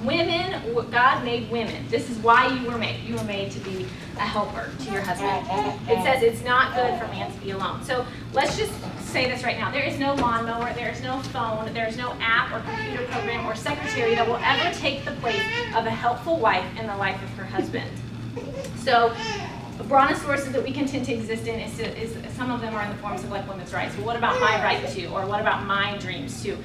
Women, God made women. This is why you were made. You were made to be a helper to your husband. It says it's not good for man to be alone. So let's just say this right now. There is no lawnmower, there is no phone, there is no app or computer program or secretary that will ever take the place of a helpful wife in the life of her husband. So brontosaurus that we can tend to exist in is some of them are in the forms of like women's rights. Well, what about my right to? Or what about my dreams too?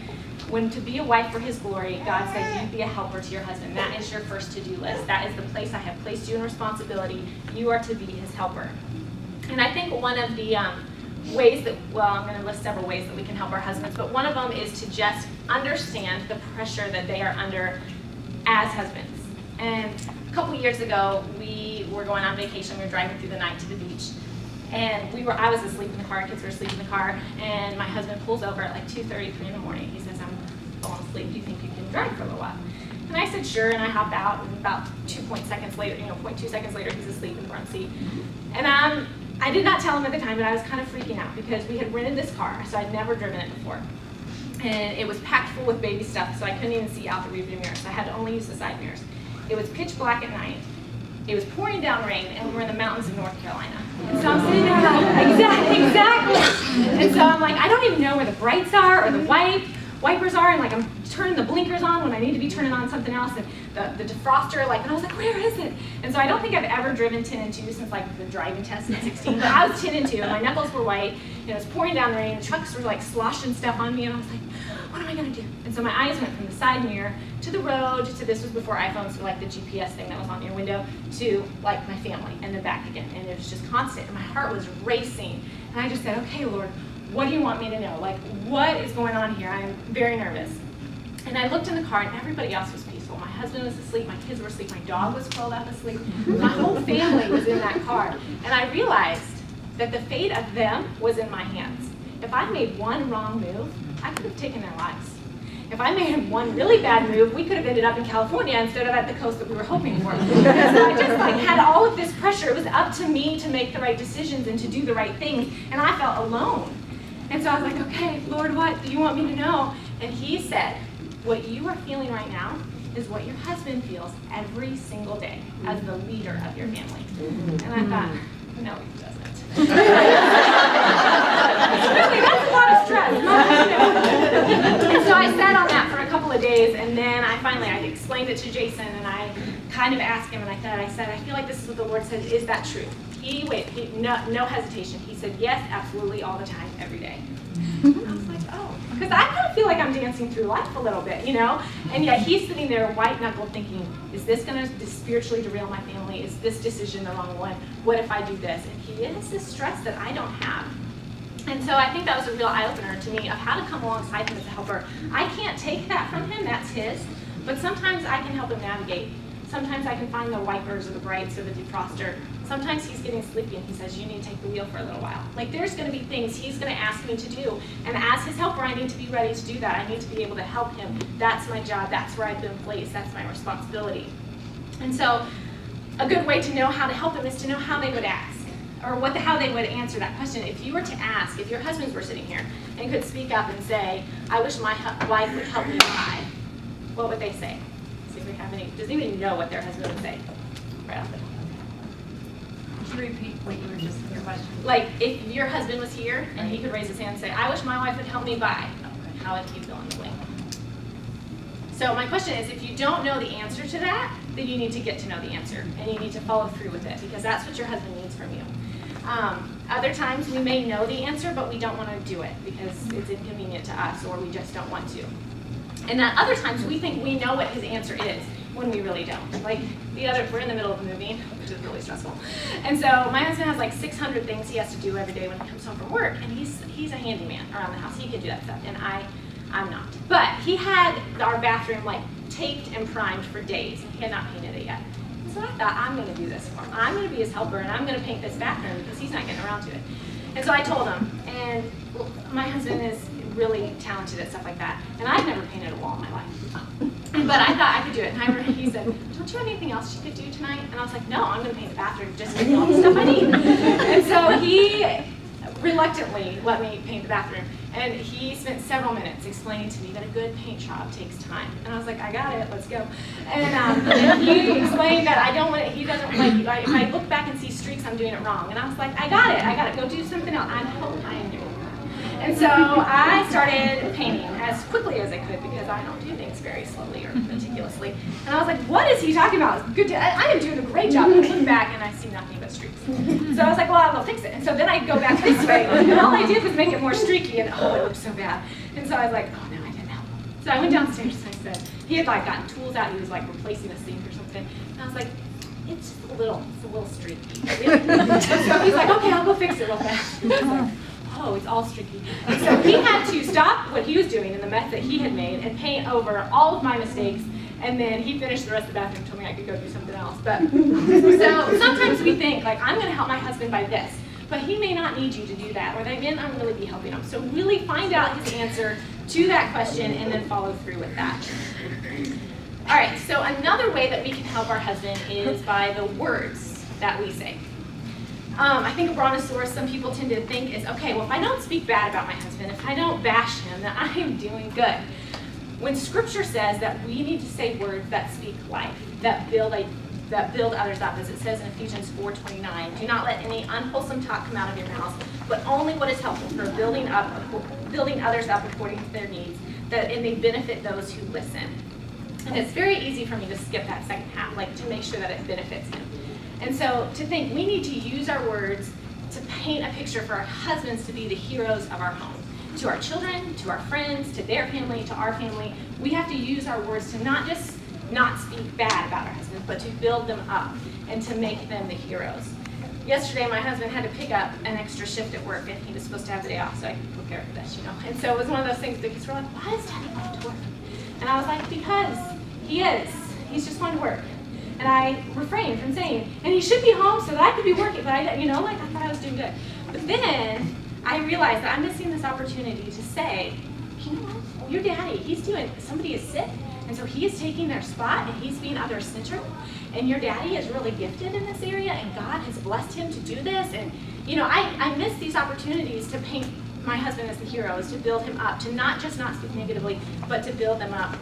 When to be a wife for his glory, God says you be a helper to your husband. That is your first to-do list. That is the place I have placed you in responsibility. You are to be his helper. And I think one of the ways that, well, I'm going to list several ways that we can help our husbands, but one of them is to just understand the pressure that they are under as husbands. And a couple years ago, we were going on vacation. We were driving through the night to the beach. And I was asleep in the car, kids were asleep in the car, and my husband pulls over at like 2:30, 3 in the morning. He says, I'm falling asleep, do you think you can drive for a little while? And I said, sure, and I hopped out, and about 0.2 seconds later, he's asleep in the front seat. And I did not tell him at the time, but I was kind of freaking out because we had rented this car, so I'd never driven it before. And it was packed full with baby stuff, so I couldn't even see out the rearview mirror, so I had to only use the side mirrors. It was pitch black at night. It was pouring down rain, and we were in the mountains of North Carolina. And so I'm sitting there like, exactly. And so I'm like, I don't even know where the brights are or the wipers are, and like I'm turning the blinkers on when I need to be turning on something else, and the defroster, and I was like, where is it? And so I don't think I've ever driven 10 and 2 since like the driving test in 16, but I was 10 and 2, and my knuckles were white, and it was pouring down rain, the trucks were like sloshing stuff on me, and I was like, what am I gonna do? And so my eyes went from the side mirror to the road, to this was before iPhones, so like the GPS thing that was on your window, to like my family, and then back again. And it was just constant, and my heart was racing. And I just said, okay, Lord, what do you want me to know? Like, what is going on here? I'm very nervous. And I looked in the car, and everybody else was peaceful. My husband was asleep, my kids were asleep, my dog was curled up asleep. My whole family was in that car. And I realized that the fate of them was in my hands. If I made one wrong move, I could have taken their lives. If I made one really bad move, we could have ended up in California instead of at the coast that we were hoping for. So I just like had all of this pressure. It was up to me to make the right decisions and to do the right things, and I felt alone. And so I was like, okay, Lord, what do you want me to know? And he said, what you are feeling right now is what your husband feels every single day as the leader of your family. And I thought, no, he doesn't. Really, that's a lot of stress. And so I sat on that for a couple of days, and then I explained it to Jason, and I kind of asked him, and I said, I feel like this is what the Lord said. Is that true? No hesitation. He said, yes, absolutely, all the time, every day. I was like, oh, because I kind of feel like I'm dancing through life a little bit, And yet he's sitting there white-knuckled thinking, is this going to spiritually derail my family? Is this decision the wrong one? What if I do this? And he has this stress that I don't have. And so I think that was a real eye-opener to me of how to come alongside him as a helper. I can't take that from him, that's his, but sometimes I can help him navigate. Sometimes I can find the wipers or the brights or the defroster. Sometimes he's getting sleepy and he says, you need to take the wheel for a little while. Like there's going to be things he's going to ask me to do. And as his helper, I need to be ready to do that. I need to be able to help him. That's my job. That's where I've been placed. That's my responsibility. And so a good way to know how to help them is to know how they would ask or how they would answer that question. If you were to ask, if your husbands were sitting here and could speak up and say, I wish my wife would help me buy, what would they say? See if we have any. Does anybody know what their husband would say? Right off the top. Could you repeat what you were just your question? Like if your husband was here and he could raise his hand and say, I wish my wife would help me buy, how would he fill in the blank? So my question is, if you don't know the answer to that, then you need to get to know the answer and you need to follow through with it because that's what your husband needs from you. Other times we may know the answer, but we don't want to do it because it's inconvenient to us or we just don't want to. And then other times we think we know what his answer is when we really don't. Like we're in the middle of moving, which is really stressful. And so my husband has like 600 things he has to do every day when he comes home from work, and he's a handyman around the house. He can do that stuff, and I'm not. But he had our bathroom like taped and primed for days, and he had not painted it yet. So I thought, I'm going to do this for him. I'm going to be his helper, and I'm going to paint this bathroom because he's not getting around to it. And so I told him, and my husband is really talented at stuff like that, and I've never painted a wall in my life. But I thought I could do it, and he said, don't you have anything else you could do tonight? And I was like, no, I'm going to paint the bathroom, just give me all the stuff I need. And so he reluctantly let me paint the bathroom. And he spent several minutes explaining to me that a good paint job takes time. And I was like, I got it, let's go. And he explained that he doesn't like, if I look back and see streaks, I'm doing it wrong. And I was like, I got it, go do something else. I hope I am doing it. And so I started painting as quickly as I could because I don't do things very slowly or meticulously. And I was like, what is he talking about? Good. I am doing a great job. And I look back and I see nothing but streaks. So I was like, well, I'll go fix it. And so then I go back this way, and all I did was make it more streaky, and oh, it looked so bad. And so I was like, oh no, I didn't help him. So I went downstairs and I said, he had like gotten tools out. He was like replacing a sink or something. And I was like, it's just a little streaky. And so he's like, okay, I'll go fix it real fast. And I was like, oh, it's all streaky. And so he had to stop what he was doing in the mess that he had made and paint over all of my mistakes. And then he finished the rest of the bathroom and told me I could go do something else. But so sometimes we think, like, I'm going to help my husband by this. But he may not need you to do that, or they may not really be helping him. So really find out his answer to that question and then follow through with that. All right, so another way that we can help our husband is by the words that we say. I think a brontosaurus, some people tend to think is, okay, well, if I don't speak bad about my husband, if I don't bash him, then I am doing good. When Scripture says that we need to say words that speak life, that build others up, as it says in Ephesians 4:29, do not let any unwholesome talk come out of your mouth, but only what is helpful for building others up according to their needs, that it may benefit those who listen. And it's very easy for me to skip that second half, like to make sure that it benefits him. And so to think we need to use our words to paint a picture for our husbands to be the heroes of our home. To our children, to our friends, to their family, to our family, we have to use our words to not just not speak bad about our husbands, but to build them up and to make them the heroes. Yesterday, my husband had to pick up an extra shift at work, and he was supposed to have the day off, so I could prepare for this, And so it was one of those things that he's like, why is Daddy going to work? And I was like, because he is. He's just going to work. And I refrained from saying, and he should be home so that I could be working, but I thought I was doing good. But then I realized that I'm missing this opportunity to say, you know what, your daddy, somebody is sick, and so he is taking their spot, and he's being other-centered, and your daddy is really gifted in this area, and God has blessed him to do this, and I miss these opportunities to paint my husband as the hero, is to build him up, to not speak negatively, but to build them up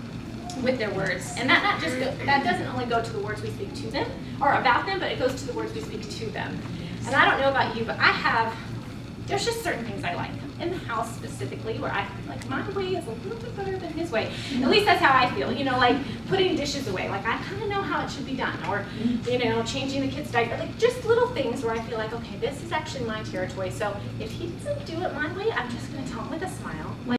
with their words. And that doesn't only go to the words we speak to them or about them, but it goes to the words we speak to them. And I don't know about you, but there's just certain things I like in the house specifically where I feel like my way is a little bit better than his way. At least that's how I feel, like putting dishes away. Like I kind of know how it should be done, or, changing the kid's diaper. Like just little things where I feel like, okay, this is actually my territory. So if he doesn't do it my way, I'm just going to tell him with a smile.